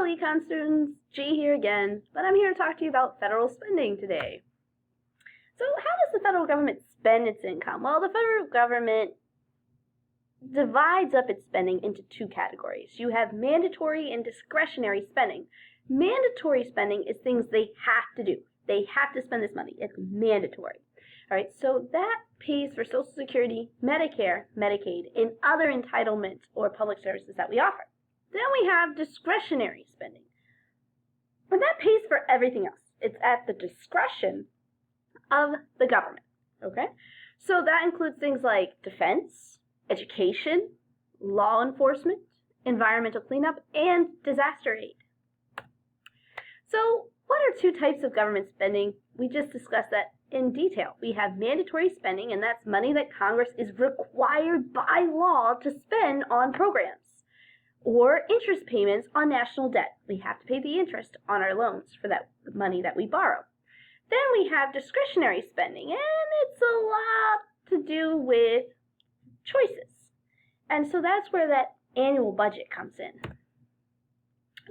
Econ students, G here again, but I'm here to talk to you about federal spending today. So how does the federal government spend its income? Well, the federal government divides up its spending into two categories. You have mandatory and discretionary spending. Mandatory spending is things they have to do. They have to spend this money. It's mandatory. All right, so that pays for Social Security, Medicare, Medicaid, and other entitlements or public services that we offer. Then we have discretionary spending. And that pays for everything else. It's at the discretion of the government, okay? So that includes things like defense, education, law enforcement, environmental cleanup, and disaster aid. So what are two types of government spending? We just discussed that in detail. We have mandatory spending, and that's money that Congress is required by law to spend on programs, or interest payments on national debt. We have to pay the interest on our loans for that money that we borrow. Then we have discretionary spending, and it's a lot to do with choices. And so that's where that annual budget comes in.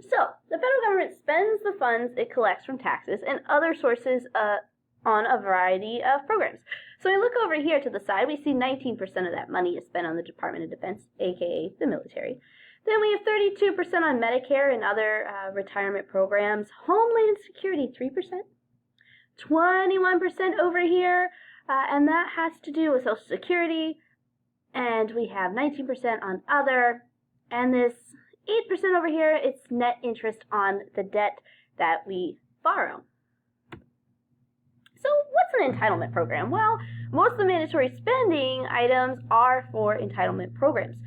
So the federal government spends the funds it collects from taxes and other sources on a variety of programs. So we look over here to the side, we see 19% of that money is spent on the Department of Defense, aka the military. Then we have 32% on Medicare and other retirement programs. Homeland Security, 3%. 21% over here, and that has to do with Social Security. And we have 19% on other. And this 8% over here, it's net interest on the debt that we borrow. So what's an entitlement program? Well, most of the mandatory spending items are for entitlement programs,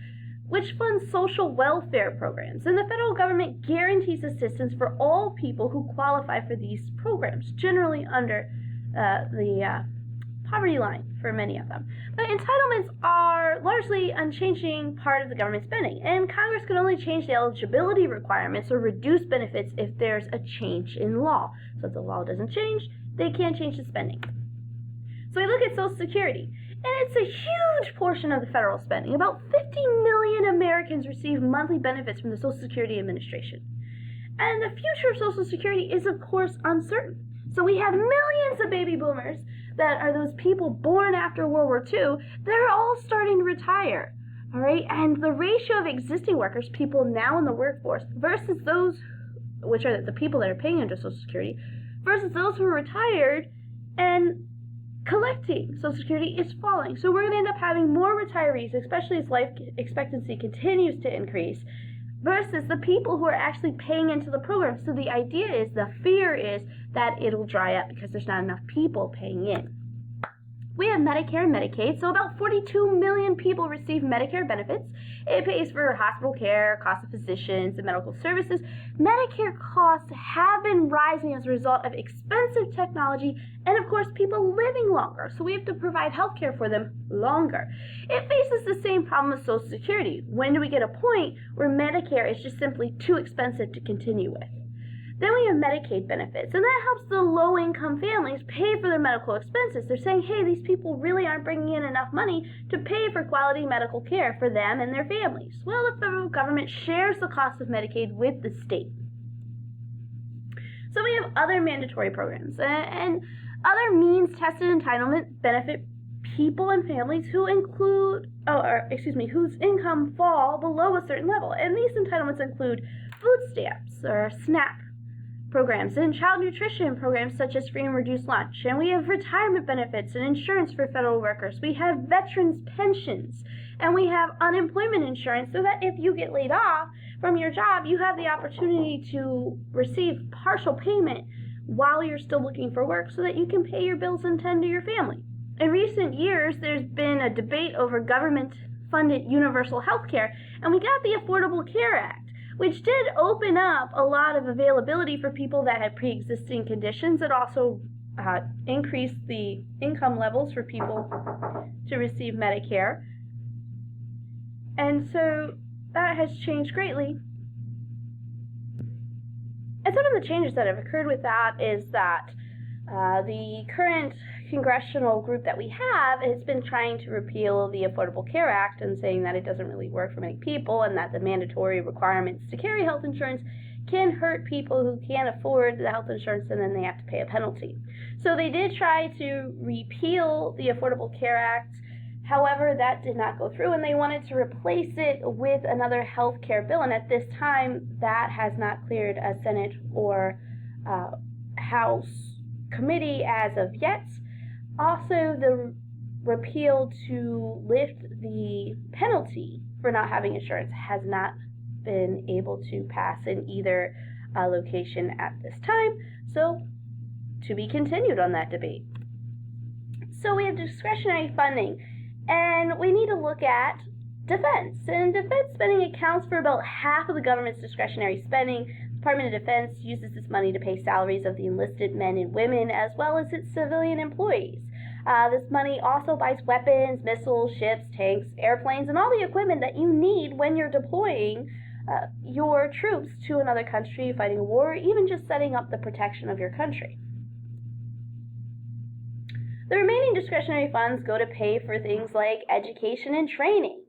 which funds social welfare programs. And the federal government guarantees assistance for all people who qualify for these programs, generally under the poverty line for many of them. But entitlements are largely unchanging part of the government spending, and Congress can only change the eligibility requirements or reduce benefits if there's a change in law. So if the law doesn't change, they can't change the spending. So we look at Social Security, and it's a huge portion of the federal spending. About 50 million Americans receive monthly benefits from the Social Security Administration. And the future of Social Security is, of course, uncertain. So we have millions of baby boomers that are those people born after World War II. They're all starting to retire, all right? And the ratio of existing workers, people now in the workforce, versus those, which are the people that are paying into Social Security, versus those who are retired and collecting Social Security is falling. So we're going to end up having more retirees, especially as life expectancy continues to increase, versus the people who are actually paying into the program. So the idea is, the fear is that it'll dry up because there's not enough people paying in. We have Medicare and Medicaid, so about 42 million people receive Medicare benefits. It pays for hospital care, cost of physicians, and medical services. Medicare costs have been rising as a result of expensive technology and, of course, people living longer, so we have to provide health care for them longer. It faces the same problem as Social Security. When do we get a point where Medicare is just simply too expensive to continue with? Then we have Medicaid benefits, and that helps the low-income families pay for their medical expenses. They're saying, hey, these people really aren't bringing in enough money to pay for quality medical care for them and their families. Well, the federal government shares the cost of Medicaid with the state. So we have other mandatory programs, and other means-tested entitlement benefit people and families whose income fall below a certain level. And these entitlements include food stamps or SNAP programs and child nutrition programs such as free and reduced lunch. And we have retirement benefits and insurance for federal workers. We have veterans pensions, and we have unemployment insurance so that if you get laid off from your job, you have the opportunity to receive partial payment while you're still looking for work so that you can pay your bills and tend to your family. In recent years, there's been a debate over government-funded universal health care, and we got the Affordable Care Act, which did open up a lot of availability for people that had pre-existing conditions. It also increased the income levels for people to receive Medicare. And so that has changed greatly. And some of the changes that have occurred with that is that the current congressional group that we have has been trying to repeal the Affordable Care Act and saying that it doesn't really work for many people and that the mandatory requirements to carry health insurance can hurt people who can't afford the health insurance, and then they have to pay a penalty. So they did try to repeal the Affordable Care Act. However, that did not go through, and they wanted to replace it with another health care bill. And at this time, that has not cleared a Senate or House committee as of yet. Also, the repeal to lift the penalty for not having insurance has not been able to pass in either location at this time. So, to be continued on that debate. So we have discretionary funding, and we need to look at defense. And defense spending accounts for about half of the government's discretionary spending. The Department of Defense uses this money to pay salaries of the enlisted men and women, as well as its civilian employees. This money also buys weapons, missiles, ships, tanks, airplanes, and all the equipment that you need when you're deploying your troops to another country, fighting a war, or even just setting up the protection of your country. The remaining discretionary funds go to pay for things like education and training,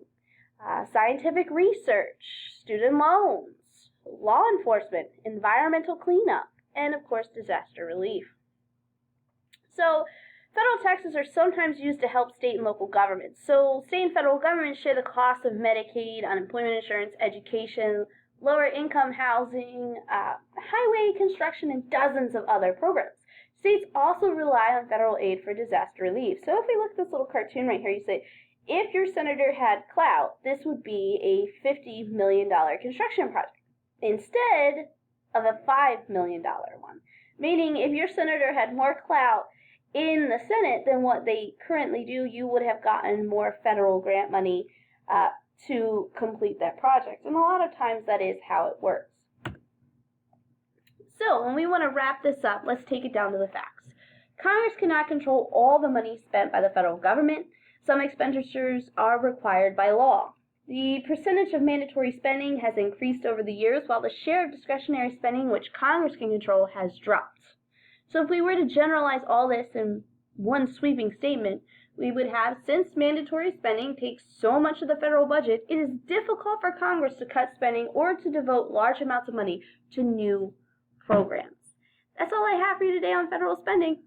scientific research, student loans, law enforcement, environmental cleanup, and of course disaster relief. So federal taxes are sometimes used to help state and local governments. So state and federal governments share the cost of Medicaid, unemployment insurance, education, lower income housing, highway construction, and dozens of other programs. States also rely on federal aid for disaster relief. So if we look at this little cartoon right here, you say, if your senator had clout, this would be a $50 million construction project instead of a $5 million one. Meaning if your senator had more clout in the Senate than what they currently do, you would have gotten more federal grant money to complete that project. And a lot of times that is how it works. So when we want to wrap this up, let's take it down to the facts. Congress cannot control all the money spent by the federal government. Some expenditures are required by law. The percentage of mandatory spending has increased over the years, while the share of discretionary spending, which Congress can control, has dropped. So if we were to generalize all this in one sweeping statement, we would have, since mandatory spending takes so much of the federal budget, it is difficult for Congress to cut spending or to devote large amounts of money to new programs. That's all I have for you today on federal spending.